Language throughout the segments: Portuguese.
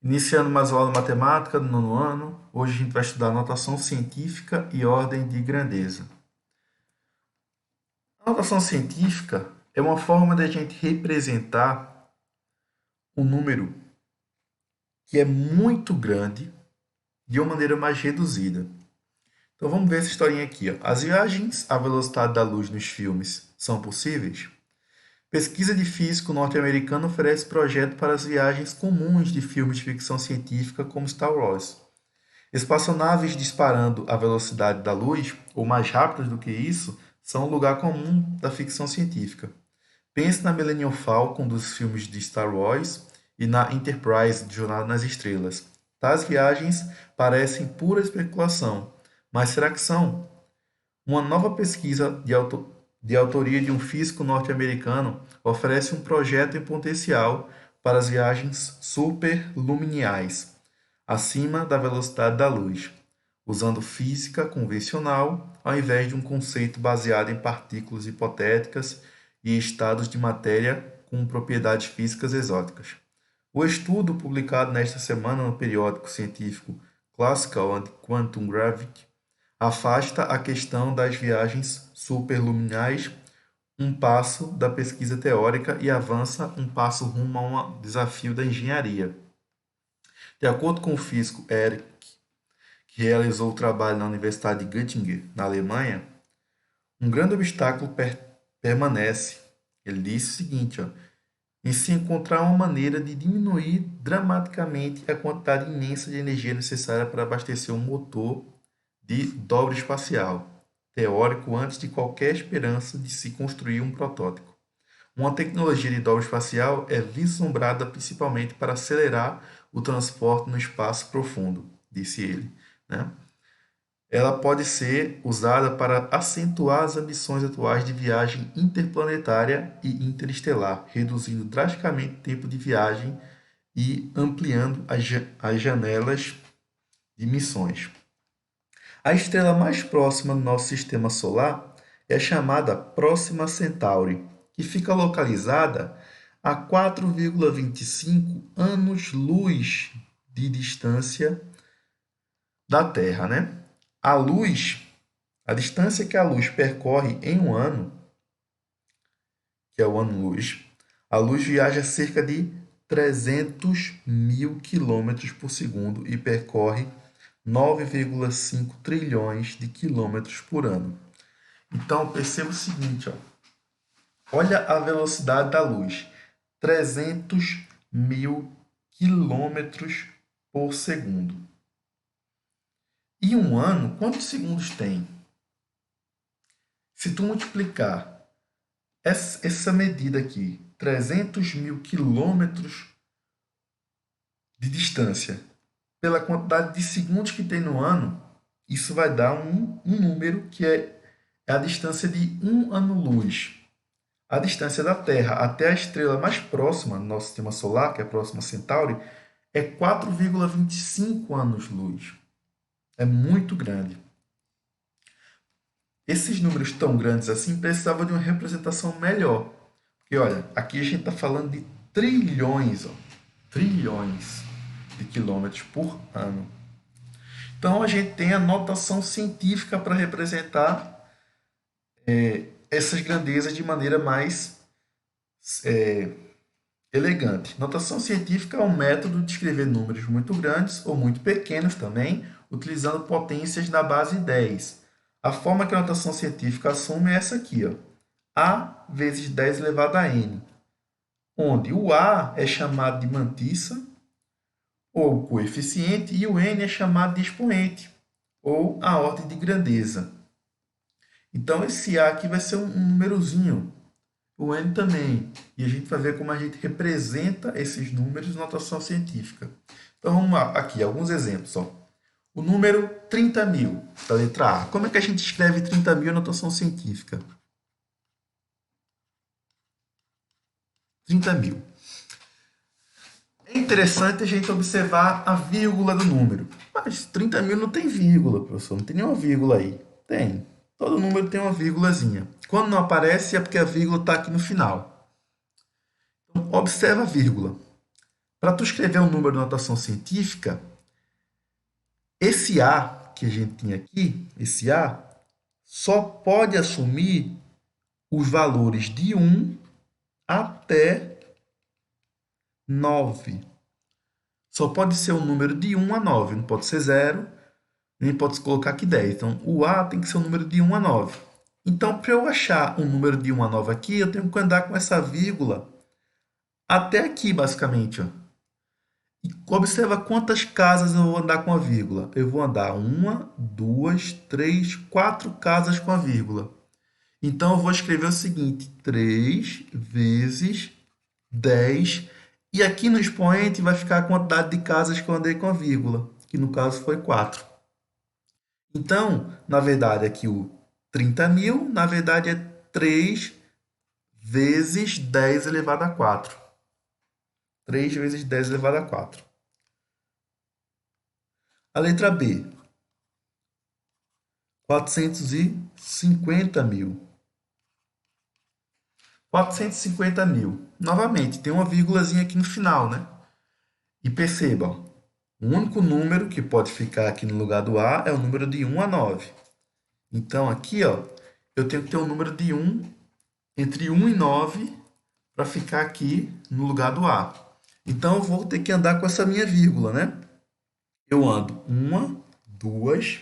Iniciando mais aula de matemática do nono ano, hoje a gente vai estudar notação científica e ordem de grandeza. A notação científica é uma forma de a gente representar um número que é muito grande de uma maneira mais reduzida. Então vamos ver essa historinha aqui. As viagens à velocidade da luz nos filmes são possíveis? Pesquisa de físico norte-americano oferece projeto para as viagens comuns de filmes de ficção científica como Star Wars. Espaçonaves disparando à velocidade da luz, ou mais rápidas do que isso, são um lugar comum da ficção científica. Pense na Millennium Falcon dos filmes de Star Wars e na Enterprise de Jornada nas Estrelas. Tais viagens parecem pura especulação, mas será que são? Uma nova pesquisa de autoria de um físico norte-americano oferece um projeto em potencial para as viagens superluminais, acima da velocidade da luz, usando física convencional ao invés de um conceito baseado em partículas hipotéticas e estados de matéria com propriedades físicas exóticas. O estudo, publicado nesta semana no periódico científico Classical and Quantum Gravity, afasta a questão das viagens superluminais um passo da pesquisa teórica e avança um passo rumo a um desafio da engenharia. De acordo com o físico Eric, que realizou o trabalho na Universidade de Göttingen, na Alemanha, um grande obstáculo permanece. Ele disse o seguinte, em se encontrar uma maneira de diminuir dramaticamente a quantidade imensa de energia necessária para abastecer um motor de dobra espacial, teórico antes de qualquer esperança de se construir um protótipo. Uma tecnologia de dobra espacial é vislumbrada principalmente para acelerar o transporte no espaço profundo, disse ele. Né? Ela pode ser usada para acentuar as ambições atuais de viagem interplanetária e interestelar, reduzindo drasticamente o tempo de viagem e ampliando as janelas de missões. A estrela mais próxima do nosso sistema solar é chamada Próxima Centauri, que fica localizada a 4,25 anos-luz de distância da Terra, né? A luz, a distância que a luz percorre em um ano, que é o ano-luz, a luz viaja cerca de 300 mil quilômetros por segundo e percorre 9,5 trilhões de quilômetros por ano. Então, perceba o seguinte, olha a velocidade da luz, 300 mil quilômetros por segundo. E um ano, quantos segundos tem? Se tu multiplicar essa medida aqui, 300 mil quilômetros de distância, pela quantidade de segundos que tem no ano, isso vai dar um número que é a distância de um ano-luz. A distância da Terra até a estrela mais próxima do nosso sistema solar, que é a Próxima Centauri, é 4,25 anos-luz. É muito grande. Esses números tão grandes assim precisavam de uma representação melhor. Porque, olha, aqui a gente está falando de trilhões, trilhões de quilômetros por ano. Então, a gente tem a notação científica para representar essas grandezas de maneira mais elegante. Notação científica é um método de escrever números muito grandes ou muito pequenos também, utilizando potências na base 10. A forma que a notação científica assume é essa aqui, A vezes 10 elevado a n, onde o A é chamado de mantissa, ou coeficiente, e o n é chamado de expoente, ou a ordem de grandeza. Então, esse A aqui vai ser um númerozinho, o n também, e a gente vai ver como a gente representa esses números na notação científica. Então, vamos lá, aqui, alguns exemplos. O número 30.000, da letra A. Como é que a gente escreve 30.000 na notação científica? 30.000. É interessante a gente observar a vírgula do número. Mas 30.000 não tem vírgula, professor. Não tem nenhuma vírgula aí. Tem. Todo número tem uma vírgulazinha. Quando não aparece é porque a vírgula está aqui no final. Então, observa a vírgula. Para tu escrever um número de notação científica, esse A que a gente tinha aqui, esse A, só pode assumir os valores de 1 até 9. Só pode ser um número de 1 a 9, não pode ser 0, nem pode se colocar aqui 10. Então, o A tem que ser um número de 1 a 9. Então, para eu achar um número de 1 a 9 aqui, eu tenho que andar com essa vírgula até aqui, basicamente. Ó. E observa quantas casas eu vou andar com a vírgula. Eu vou andar 1, 2, 3, 4 casas com a vírgula. Então, eu vou escrever o seguinte: 3 vezes 10. E aqui no expoente vai ficar a quantidade de casas que eu andei com a vírgula, que no caso foi 4. Então, na verdade, aqui o 30.000, na verdade, é 3 vezes 10 elevado a 4. 3 vezes 10 elevado a 4. A letra B, 450.000. 450.000. Novamente, tem uma vírgulazinha aqui no final, né? E perceba, ó, o único número que pode ficar aqui no lugar do A é o número de 1 a 9. Então, aqui, ó, eu tenho que ter um número de 1 entre 1 e 9 para ficar aqui no lugar do A. Então, eu vou ter que andar com essa minha vírgula, né? Eu ando 1, 2,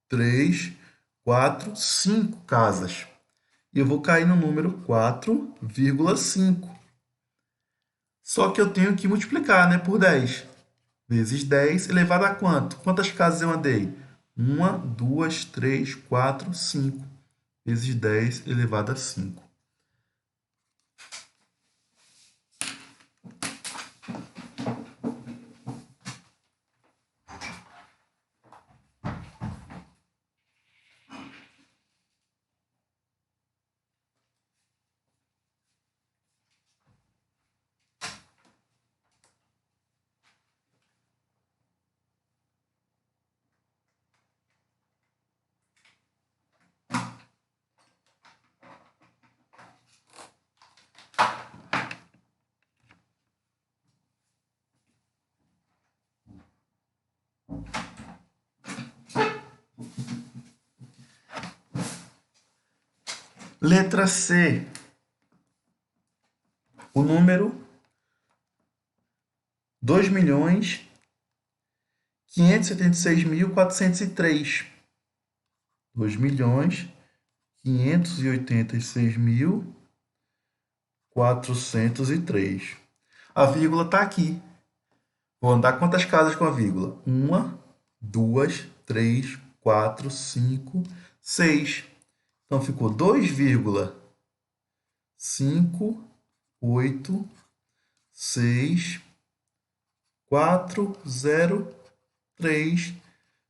3, 4, 5 casas. E eu vou cair no número 4,5. Só que eu tenho que multiplicar, né, por 10. Vezes 10 elevado a quanto? Quantas casas eu andei? 1, 2, 3, 4, 5. Vezes 10 elevado a 5. Letra C. O número 2.586.403. 2.586.403. A vírgula está aqui. Vou andar quantas casas com a vírgula? 1, 2, 3, 4, 5, 6. Então, ficou 2,586.403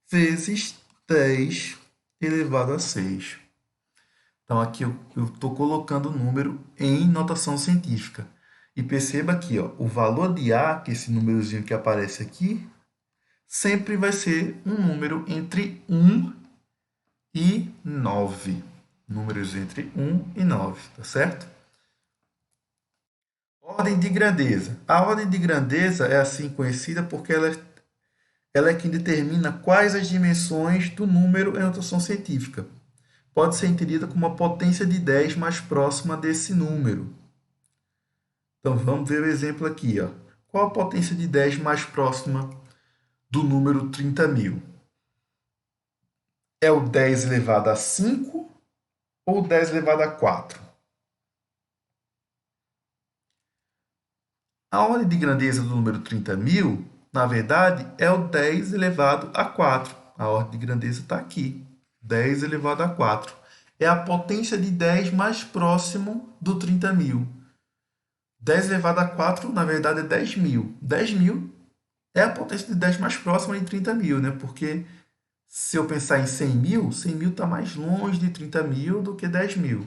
vezes 10 elevado a 6. Então, aqui eu estou colocando o número em notação científica. E perceba aqui, ó, o valor de A, que é esse númerozinho que aparece aqui, sempre vai ser um número entre 1 e 9. Números entre 1 e 9, tá certo? Ordem de grandeza. A ordem de grandeza é assim conhecida porque ela é quem determina quais as dimensões do número em notação científica. Pode ser entendida como a potência de 10 mais próxima desse número. Então, vamos ver o exemplo aqui. Ó. Qual a potência de 10 mais próxima do número 30.000? É o 10 elevado a 5 ou o 10 elevado a 4? A ordem de grandeza do número 30.000, na verdade, é o 10 elevado a 4. A ordem de grandeza está aqui. 10 elevado a 4. É a potência de 10 mais próximo do 30.000. 10 elevado a 4, na verdade, é 10.000. 10.000 é a potência de 10 mais próxima de 30.000, né? Porque se eu pensar em 100.000, 100.000 está mais longe de 30.000 do que 10.000.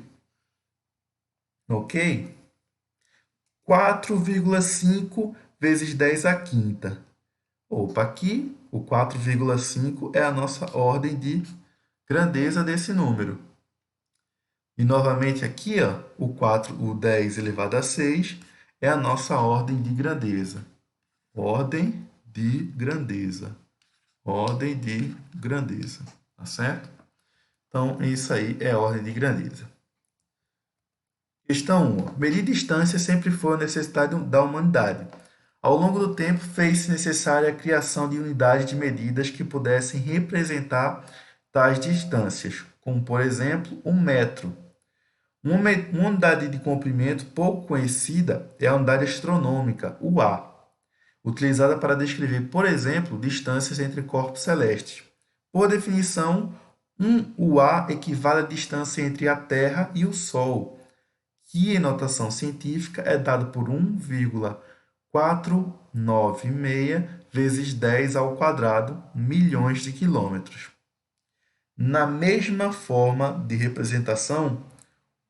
Ok? 4,5 vezes 10 à quinta. Opa, aqui o 4,5 é a nossa ordem de grandeza desse número. E novamente aqui, ó, o 10 elevado a 6 é a nossa ordem de grandeza. Ordem de grandeza. Ordem de grandeza. Tá certo? Então, isso aí é a ordem de grandeza. Questão 1. Medir distância sempre foi uma necessidade da humanidade. Ao longo do tempo, fez-se necessária a criação de unidades de medidas que pudessem representar tais distâncias, como, por exemplo, um metro. Uma unidade de comprimento pouco conhecida é a unidade astronômica, o A, utilizada para descrever, por exemplo, distâncias entre corpos celestes. Por definição, um UA equivale à distância entre a Terra e o Sol, que em notação científica é dado por 1,496 vezes 10 ao quadrado milhões de quilômetros. Na mesma forma de representação,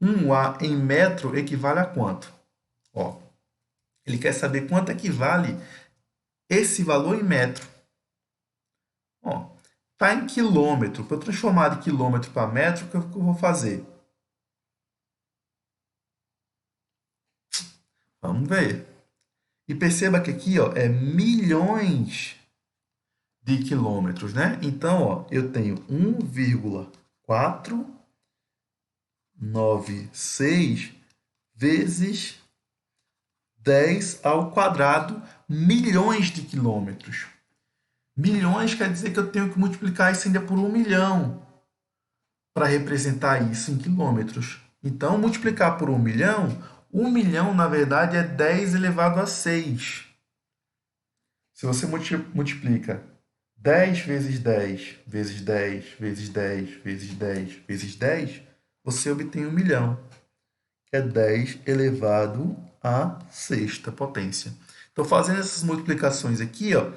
um A em metro equivale a quanto? Ó, ele quer saber quanto equivale esse valor em metro. Ó, tá em quilômetro. Para eu transformar de quilômetro para metro, o que eu vou fazer? Vamos ver. E perceba que aqui, ó, é milhões de quilômetros, né? Então, ó, eu tenho 1,496 vezes 10 ao quadrado milhões de quilômetros. Milhões quer dizer que eu tenho que multiplicar isso ainda por 1 milhão para representar isso em quilômetros. Então, multiplicar por 1 milhão, na verdade, é 10 elevado a 6. Se você multiplica 10 vezes 10 vezes 10 vezes 10 vezes 10 vezes 10, você obtém 1 milhão, que é 10 elevado à sexta potência. Então, fazendo essas multiplicações aqui, ó,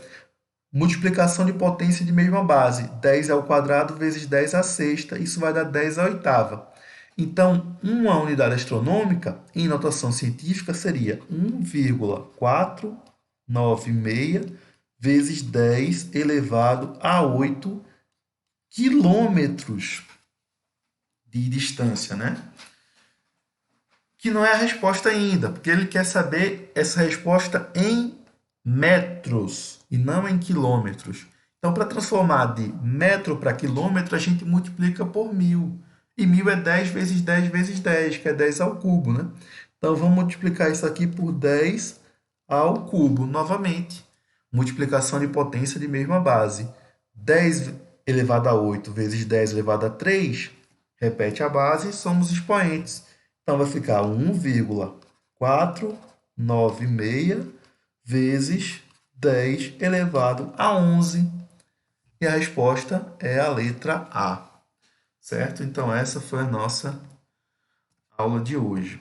multiplicação de potência de mesma base, 10 ao quadrado vezes 10 à sexta, isso vai dar 10 à oitava. Então, uma unidade astronômica, em notação científica, seria 1,496 vezes 10 elevado a 8 quilômetros de distância, né? Que não é a resposta ainda, porque ele quer saber essa resposta em metros e não em quilômetros. Então, para transformar de metro para quilômetro, a gente multiplica por 1.000. E 1.000 é 10 vezes 10 vezes 10, que é 10 ao cubo, né? Então, vamos multiplicar isso aqui por 10 ao cubo, novamente. Multiplicação de potência de mesma base. 10 elevado a 8 vezes 10 elevado a 3, repete a base, somos expoentes. Então, vai ficar 1,496 vezes 10 elevado a 11. E a resposta é a letra A. Certo? Então, essa foi a nossa aula de hoje.